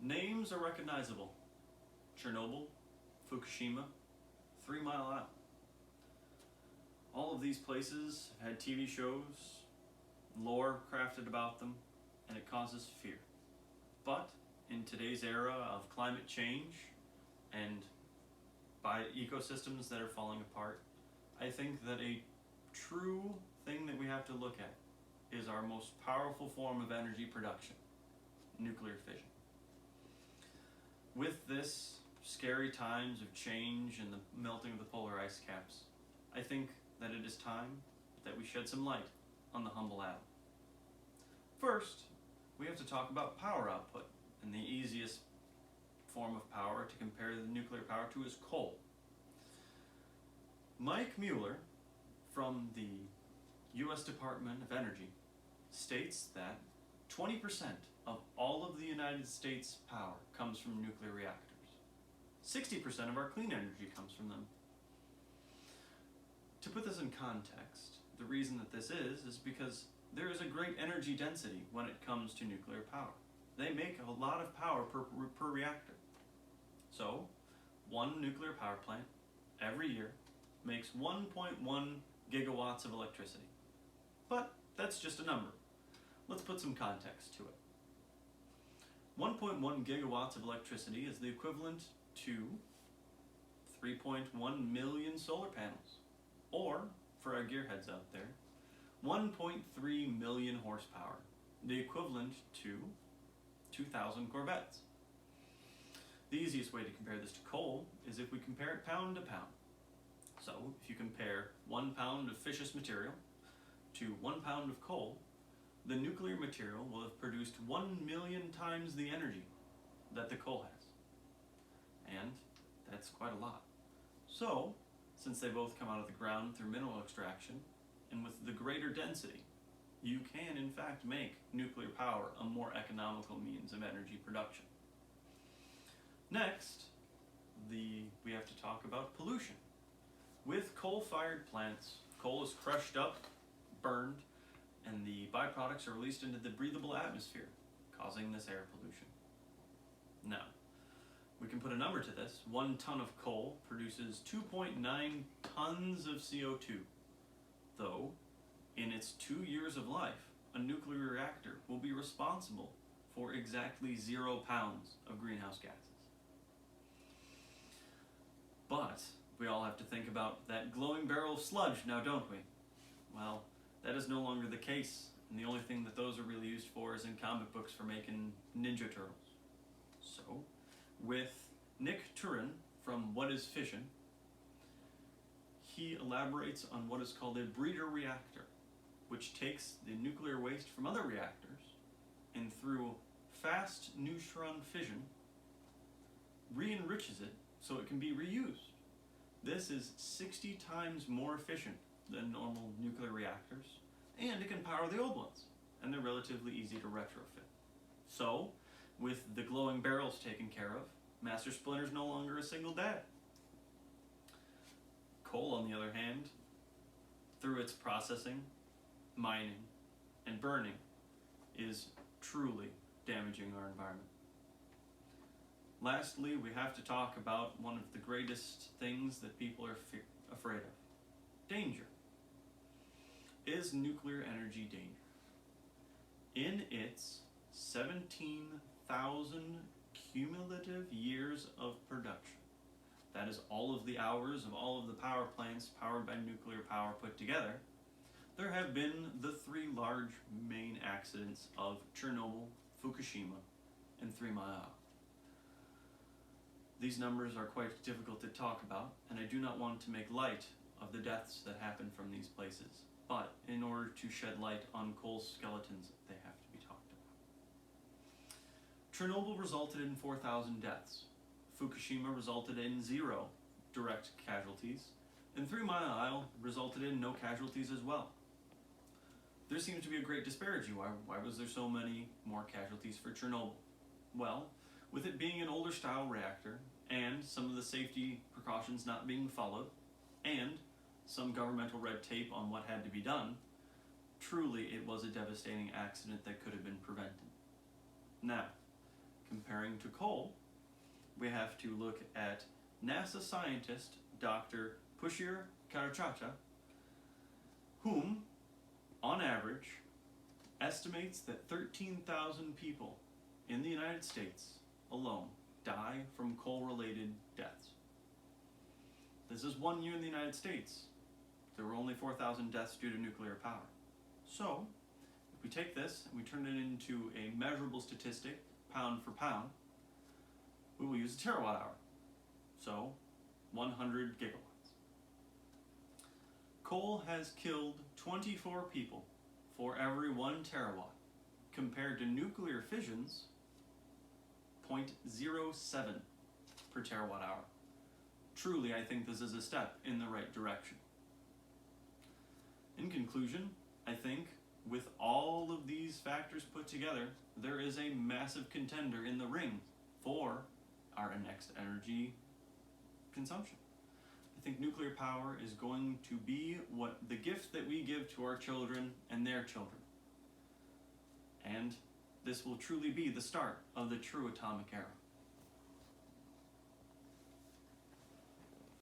Names are recognizable. Chernobyl, Fukushima, 3 Mile Isle. All of these places have had TV shows, lore crafted about them, and it causes fear. But in today's era of climate change and by ecosystems that are falling apart, I think that a true thing that we have to look at is our most powerful form of energy production, nuclear fission. With this scary times of change and the melting of the polar ice caps, I think that it is time that we shed some light on the humble atom. First, we have to talk about power output, and the easiest form of power to compare the nuclear power to is coal. Mike Mueller from the U.S. Department of Energy states that 20% of all of the United States power comes from nuclear reactors. 60% of our clean energy comes from them. To put this in context, the reason that this is because there is a great energy density when it comes to nuclear power. They make a lot of power per reactor. So, one nuclear power plant every year makes 1.1 gigawatts of electricity. But that's just a number. Let's put some context to it. 1.1 gigawatts of electricity is the equivalent to 3.1 million solar panels, or, for our gearheads out there, 1.3 million horsepower, the equivalent to 2,000 Corvettes. The easiest way to compare this to coal is if we compare it pound to pound. So, if you compare 1 pound of fission material to 1 pound of coal, the nuclear material will have produced 1 million times the energy that the coal has. And that's quite a lot. So, since they both come out of the ground through mineral extraction, and with the greater density, you can in fact make nuclear power a more economical means of energy production. Next, we have to talk about pollution. With coal-fired plants, coal is crushed up, burned, and the byproducts are released into the breathable atmosphere, causing this air pollution. Now, we can put a number to this. 1 ton of coal produces 2.9 tons of CO2, though in its 2 years of life, a nuclear reactor will be responsible for exactly 0 pounds of greenhouse gases. But we all have to think about that glowing barrel of sludge now, don't we? Well, that is no longer the case, and the only thing that those are really used for is in comic books for making Ninja Turtles. So, with Nick Turin from What is Fission, he elaborates on what is called a breeder reactor, which takes the nuclear waste from other reactors and through fast neutron fission, re-enriches it so it can be reused. This is 60 times more efficient than normal nuclear reactors, and it can power the old ones, and they're relatively easy to retrofit. So, with the glowing barrels taken care of, Master Splinter's no longer a single dad. Coal, on the other hand, through its processing, mining, and burning, is truly damaging our environment. Lastly, we have to talk about one of the greatest things that people are afraid of: danger. Is nuclear energy dangerous? In its 17,000 cumulative years of production, that is all of the hours of all of the power plants powered by nuclear power put together, there have been the 3 large main accidents of Chernobyl, Fukushima, and 3 Mile Isle. These numbers are quite difficult to talk about, and I do not want to make light of the deaths that happen from these places. But in order to shed light on coal's skeletons, they have to be talked about. Chernobyl resulted in 4,000 deaths. Fukushima resulted in 0 direct casualties, and 3 Mile Isle resulted in no casualties as well. There seems to be a great disparity. Why was there so many more casualties for Chernobyl? Well, with it being an older style reactor, and some of the safety precautions not being followed, and some governmental red tape on what had to be done, truly it was a devastating accident that could have been prevented. Now, comparing to coal, we have to look at NASA scientist Dr. Pushkar Karachacha, whom, on average, estimates that 13,000 people in the United States alone die from coal-related deaths. This is 1 year in the United States. There were only 4,000 deaths due to nuclear power. So, if we take this and we turn it into a measurable statistic, pound for pound, we will use a terawatt hour. So, 100 gigawatts. Coal has killed 24 people for every 1 terawatt, compared to nuclear fission's 0.07 per terawatt hour. Truly, I think this is a step in the right direction. In conclusion, I think with all of these factors put together, there is a massive contender in the ring for our next energy consumption. I think nuclear power is going to be the gift that we give to our children and their children. And this will truly be the start of the true atomic era.